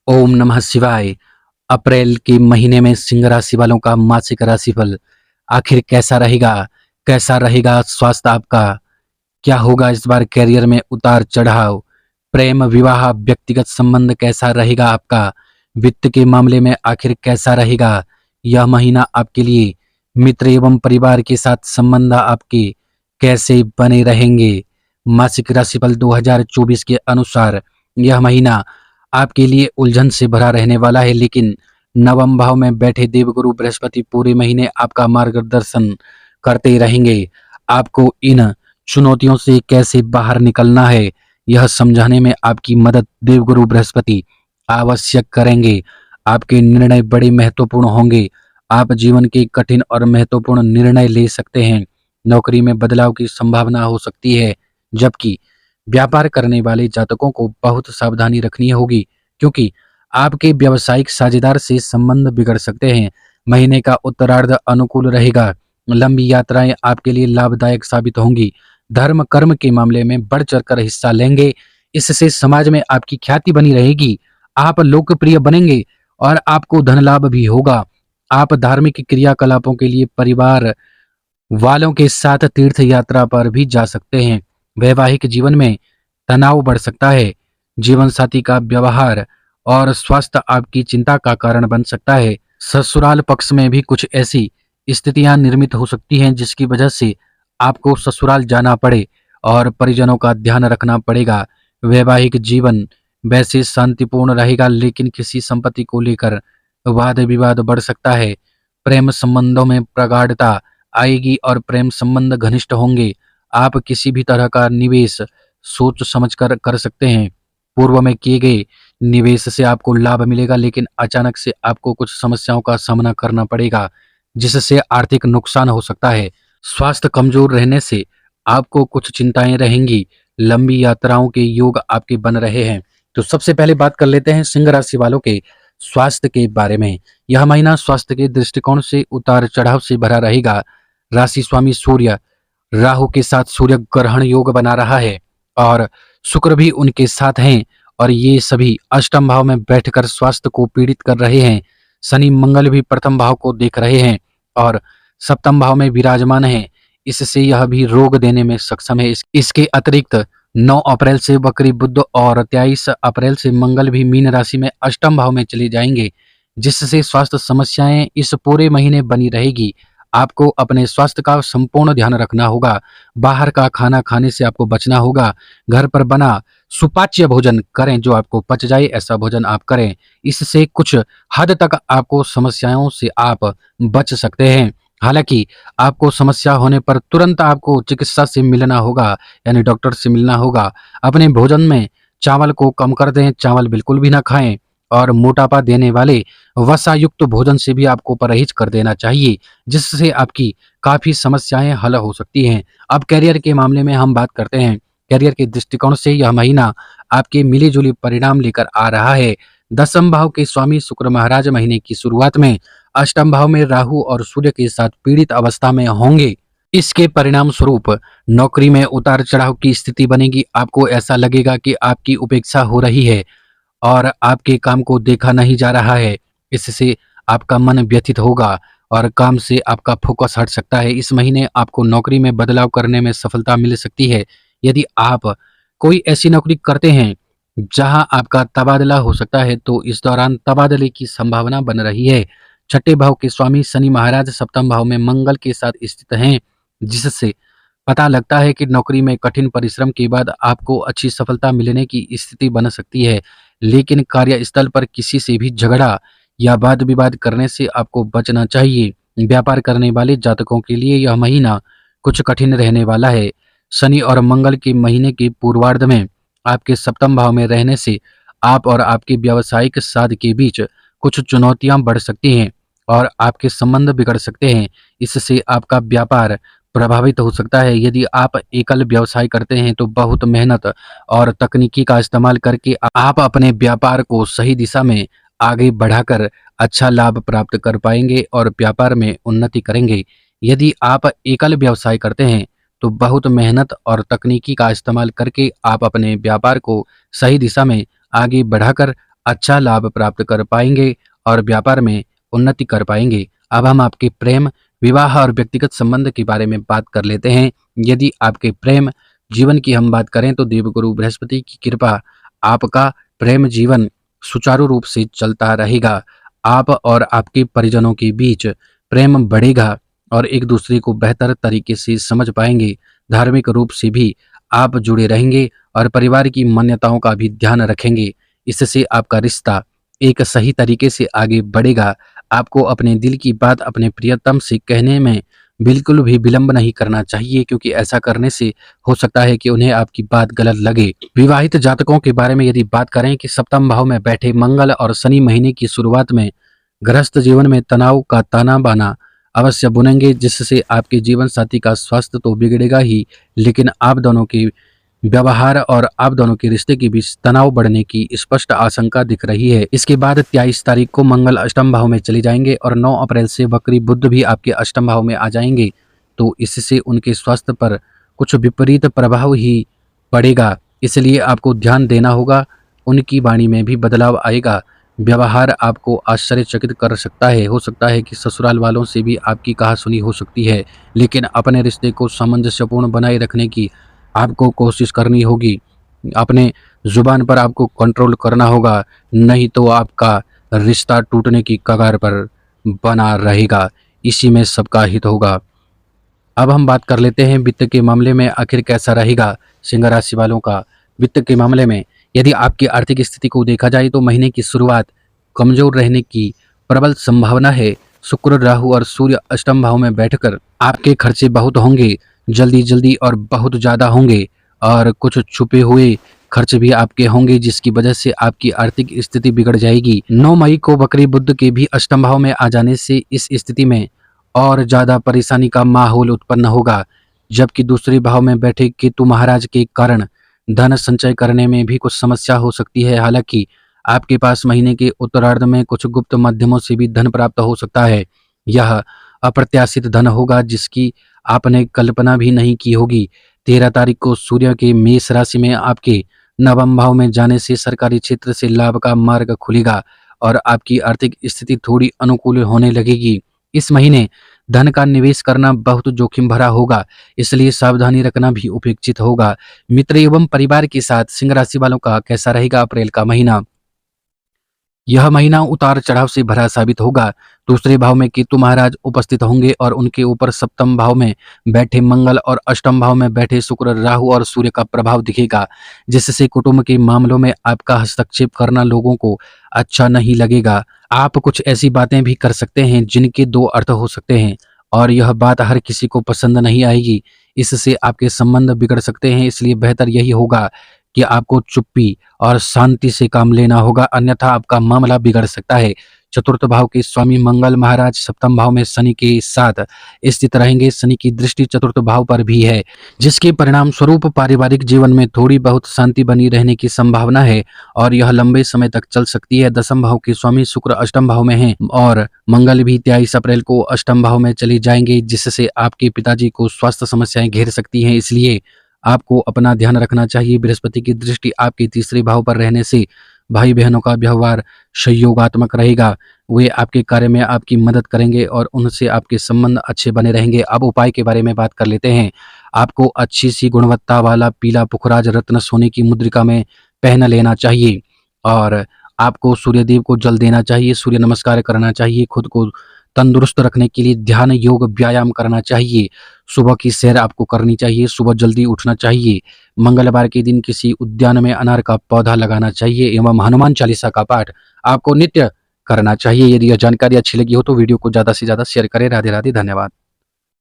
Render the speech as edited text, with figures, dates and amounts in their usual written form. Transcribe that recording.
ओम नमः शिवाय। अप्रैल के महीने में सिंह राशि वालों का मासिक राशिफल आखिर कैसा रहेगा? कैसा रहेगा स्वास्थ्य आपका? क्या होगा इस बार करियर में उतार चढ़ाव? प्रेम, विवाह, व्यक्तिगत संबंध कैसा रहेगा आपका? वित्त के मामले में आखिर कैसा रहेगा यह महीना आपके लिए? मित्र एवं परिवार के साथ संबंध आपके कैसे बने रहेंगे? मासिक राशिफल 2024 के अनुसार यह महीना आपके लिए उलझन से भरा रहने वाला है, लेकिन नवम भाव में बैठे देवगुरु बृहस्पति पूरे महीने आपका मार्गदर्शन करते रहेंगे। आपको इन चुनौतियों से कैसे बाहर निकलना है यह समझाने में आपकी मदद देवगुरु बृहस्पति आवश्यक करेंगे। आपके निर्णय बड़े महत्वपूर्ण होंगे। आप जीवन के कठिन और महत्वपूर्ण निर्णय ले सकते हैं। नौकरी में बदलाव की संभावना हो सकती है, जबकि व्यापार करने वाले जातकों को बहुत सावधानी रखनी होगी, क्योंकि आपके व्यावसायिक साझेदार से संबंध बिगड़ सकते हैं। महीने का उत्तरार्ध अनुकूल रहेगा। लंबी यात्राएं आपके लिए लाभदायक साबित होंगी। धर्म कर्म के मामले में बढ़ चढ़कर हिस्सा लेंगे। इससे समाज में आपकी ख्याति बनी रहेगी। आप लोकप्रिय बनेंगे और आपको धन लाभ भी होगा। आप धार्मिक क्रियाकलापों के लिए परिवार वालों के साथ तीर्थ यात्रा पर भी जा सकते हैं। वैवाहिक जीवन में तनाव बढ़ सकता है। जीवन साथी का व्यवहार और स्वास्थ्य आपकी चिंता का कारण बन सकता है। ससुराल पक्ष में भी कुछ ऐसी स्थितियां निर्मित हो सकती हैं जिसकी वजह से आपको ससुराल जाना पड़े और परिजनों का ध्यान रखना पड़ेगा। वैवाहिक जीवन वैसे शांतिपूर्ण रहेगा, लेकिन किसी संपत्ति को लेकर वाद विवाद बढ़ सकता है। प्रेम संबंधों में प्रगाढ़ता आएगी और प्रेम संबंध घनिष्ठ होंगे। आप किसी भी तरह का निवेश सोच समझकर कर सकते हैं। पूर्व में किए गए निवेश से आपको लाभ मिलेगा, लेकिन अचानक से आपको कुछ समस्याओं का सामना करना पड़ेगा, जिससे आर्थिक नुकसान हो सकता है। स्वास्थ्य कमजोर रहने से आपको कुछ चिंताएं रहेंगी। लंबी यात्राओं के योग आपके बन रहे हैं। तो सबसे पहले बात कर लेते हैं सिंह राशि वालों के स्वास्थ्य के बारे में। यह महीना स्वास्थ्य के दृष्टिकोण से उतार चढ़ाव से भरा रहेगा। राशि स्वामी सूर्य राहु के साथ सूर्य ग्रहण योग बना रहा है और शुक्र भी उनके साथ हैं, और ये सभी अष्टम भाव में बैठकर स्वास्थ्य को पीड़ित कर रहे हैं। शनि मंगल भी प्रथम भाव को देख रहे हैं और सप्तम भाव में विराजमान हैं। इससे यह भी रोग देने में सक्षम है। इसके अतिरिक्त 9 अप्रैल से वक्री बुध और 23 अप्रैल से मंगल भी मीन राशि में अष्टम भाव में चले जाएंगे, जिससे स्वास्थ्य समस्याएं इस पूरे महीने बनी रहेगी। आपको अपने स्वास्थ्य का संपूर्ण ध्यान रखना होगा। बाहर का खाना खाने से आपको बचना होगा। घर पर बना सुपाच्य भोजन करें, जो आपको पच जाए ऐसा भोजन आप करें। इससे कुछ हद तक आपको समस्याओं से आप बच सकते हैं। हालांकि आपको समस्या होने पर तुरंत आपको चिकित्सा से मिलना होगा, यानी डॉक्टर से मिलना होगा। अपने भोजन में चावल को कम कर दें, चावल बिल्कुल भी ना खाएं, और मोटापा देने वाले वसायुक्त भोजन से भी आपको परहेज कर देना चाहिए, जिससे आपकी काफी समस्याएं हल हो सकती हैं। अब कैरियर के मामले में हम बात करते हैं। कैरियर के दृष्टिकोण से यह महीना आपके मिली जुली परिणाम लेकर आ रहा है। दसम भाव के स्वामी शुक्र महाराज महीने की शुरुआत में अष्टम भाव में राहु और सूर्य के साथ पीड़ित अवस्था में होंगे। इसके परिणाम स्वरूप नौकरी में उतार चढ़ाव की स्थिति बनेगी। आपको ऐसा लगेगा कि आपकी उपेक्षा हो रही है और आपके काम को देखा नहीं जा रहा है। इससे आपका मन व्यथित होगा और काम से आपका फोकस हट सकता है। इस महीने आपको नौकरी में बदलाव करने में सफलता मिल सकती है। यदि आप कोई ऐसी नौकरी करते हैं जहां आपका तबादला हो सकता है, तो इस दौरान तबादले की संभावना बन रही है। छठे भाव के स्वामी शनि महाराज सप्तम भाव में मंगल के साथ स्थित हैं, जिससे पता लगता है कि नौकरी में कठिन परिश्रम के बाद आपको अच्छी सफलता मिलने की स्थिति बन सकती है। लेकिन कार्यस्थल पर किसी से भी झगड़ा या वाद विवाद करने से आपको बचना चाहिए। व्यापार करने वाले जातकों के लिए यह महीना कुछ कठिन रहने वाला है। शनि और मंगल के महीने के पूर्वार्ध में आपके सप्तम भाव में रहने से आप और आपके व्यावसायिक साध के बीच कुछ चुनौतियां बढ़ सकती हैं और आपके संबंध बिगड़ सकते हैं। इससे आपका व्यापार प्रभावित हो सकता है। यदि आप एकल व्यवसाय करते हैं तो बहुत मेहनत और तकनीकी का इस्तेमाल करके आप अपने व्यापार को सही दिशा में आगे बढ़ाकर अच्छा लाभ प्राप्त कर पाएंगे और व्यापार में उन्नति करेंगे। यदि आप एकल व्यवसाय करते हैं तो बहुत मेहनत और तकनीकी का इस्तेमाल करके आप अपने व्यापार को सही दिशा में आगे बढ़ाकर अच्छा लाभ प्राप्त कर पाएंगे और व्यापार में उन्नति कर पाएंगे। अब हम आपके प्रेम, विवाह और व्यक्तिगत संबंध के बारे में बात कर लेते हैं। यदि आपके प्रेम जीवन की हम बात करें तो देवगुरु बृहस्पति की कृपा आपका प्रेम जीवन सुचारू रूप से चलता रहेगा। आप और आपके परिजनों के बीच प्रेम बढ़ेगा और एक दूसरे को बेहतर तरीके से समझ पाएंगे। धार्मिक रूप से भी आप जुड़े रहेंगे और परिवार की मान्यताओं का भी ध्यान रखेंगे। इससे आपका रिश्ता एक सही तरीके से आगे बढ़ेगा। आपको अपने दिल की बात अपने प्रियतम से कहने में बिल्कुल भी विलंब नहीं करना चाहिए, क्योंकि ऐसा करने से हो सकता है कि उन्हें आपकी बात गलत लगे। विवाहित जातकों के बारे में यदि बात करें कि सप्तम भाव में बैठे मंगल और शनि महीने की शुरुआत में गृहस्थ जीवन में तनाव का ताना बाना अवश्य बुनेंगे, जिससे आपके जीवन साथी का स्वास्थ्य तो बिगड़ेगा ही, लेकिन आप दोनों के व्यवहार और आप दोनों के रिश्ते के बीच तनाव बढ़ने की स्पष्ट आशंका दिख रही है। इसके बाद 23 तारीख को मंगल अष्टम भाव में चले जाएंगे और 9 अप्रैल से वक्री बुध भी आपके अष्टम भाव में आ जाएंगे। तो इससे उनके स्वास्थ्य पर कुछ विपरीत प्रभाव ही पड़ेगा, इसलिए आपको ध्यान देना होगा। उनकी वाणी में भी बदलाव आएगा। व्यवहार आपको आश्चर्यचकित कर सकता है। हो सकता है कि ससुराल वालों से भी आपकी कहासुनी हो सकती है, लेकिन अपने रिश्ते को सामंजस्यपूर्ण बनाए रखने की आपको कोशिश करनी होगी। अपने जुबान पर आपको कंट्रोल करना होगा, नहीं तो आपका रिश्ता टूटने की कगार पर बना रहेगा। इसी में सबका हित होगा। अब हम बात कर लेते हैं वित्त के मामले में आखिर कैसा रहेगा सिंह राशि वालों का। वित्त के मामले में यदि आपकी आर्थिक स्थिति को देखा जाए तो महीने की शुरुआत कमजोर रहने की प्रबल संभावना है। शुक्र, राहु और सूर्य अष्टम भाव में बैठकर आपके खर्चे बहुत होंगे, जल्दी जल्दी और बहुत ज़्यादा होंगे, और कुछ छुपे हुए खर्च भी आपके होंगे, जिसकी वजह से आपकी आर्थिक स्थिति बिगड़ जाएगी। 9 मई को वक्री बुध के भी अष्टम भाव में आ जाने से इस स्थिति में और ज़्यादा परेशानी का माहौल उत्पन्न होगा, जबकि दूसरे भाव में बैठे केतु महाराज के कारण धन संचय करने में भी कुछ समस्या हो सकती है। हालांकि आपके पास महीने के उत्तरार्ध में कुछ गुप्त माध्यमों से भी धन प्राप्त हो सकता है। यह अप्रत्याशित धन होगा जिसकी आपने कल्पना भी नहीं की होगी। 13 तारीख को सूर्य के मेष राशि में आपके नवम भाव में जाने से सरकारी क्षेत्र से लाभ का मार्ग खुलेगा और आपकी आर्थिक स्थिति थोड़ी अनुकूल होने लगेगी। इस महीने धन का निवेश करना बहुत जोखिम भरा होगा, इसलिए सावधानी रखना भी अपेक्षित होगा। मित्र एवं परिवार के साथ सिंह राशि वालों का कैसा रहेगा अप्रैल का महीना? यह महीना उतार चढ़ाव से भरा साबित होगा। दूसरे भाव में केतु महाराज उपस्थित होंगे और उनके ऊपर सप्तम भाव में बैठे मंगल और अष्टम भाव में बैठे शुक्र, राहु और सूर्य का प्रभाव दिखेगा, जिससे कुटुंब के मामलों में आपका हस्तक्षेप करना लोगों को अच्छा नहीं लगेगा। आप कुछ ऐसी बातें भी कर सकते हैं जिनके दो अर्थ हो सकते हैं और यह बात हर किसी को पसंद नहीं आएगी। इससे आपके संबंध बिगड़ सकते हैं, इसलिए बेहतर यही होगा कि आपको चुप्पी और शांति से काम लेना होगा, अन्यथा आपका मामला बिगड़ सकता है। चतुर्थ भाव के स्वामी मंगल महाराज सप्तम भाव में शनि के साथ स्थित रहेंगे। शनि की दृष्टि चतुर्थ भाव पर भी है, जिसके परिणाम स्वरूप पारिवारिक जीवन में थोड़ी बहुत शांति बनी रहने की संभावना है और यह लंबे समय तक चल सकती है। दसम भाव के स्वामी शुक्र अष्टम भाव में हैं और मंगल भी 23 अप्रैल को अष्टम भाव में चले जाएंगे, जिससे आपके पिताजी को स्वास्थ्य समस्याएं घेर सकती हैं। इसलिए आपको अपना ध्यान रखना चाहिए। बृहस्पति की दृष्टि आपके तीसरे भाव पर रहने से भाई बहनों का व्यवहार सहयोगात्मक रहेगा। वे आपके कार्य में आपकी मदद करेंगे और उनसे आपके संबंध अच्छे बने रहेंगे। अब उपाय के बारे में बात कर लेते हैं। आपको अच्छी सी गुणवत्ता वाला पीला पुखराज रत्न सोने की मुद्रिका में पहन लेना चाहिए और आपको सूर्यदेव को जल देना चाहिए, सूर्य नमस्कार करना चाहिए। खुद को तंदुरुस्त रखने के लिए ध्यान, योग, व्यायाम करना चाहिए। सुबह की सैर आपको करनी चाहिए, सुबह जल्दी उठना चाहिए। मंगलवार के दिन किसी उद्यान में अनार का पौधा लगाना चाहिए एवं हनुमान चालीसा का पाठ आपको नित्य करना चाहिए। यदि यह जानकारी अच्छी लगी हो तो वीडियो को ज़्यादा से ज़्यादा शेयर करें। राधे राधे, धन्यवाद।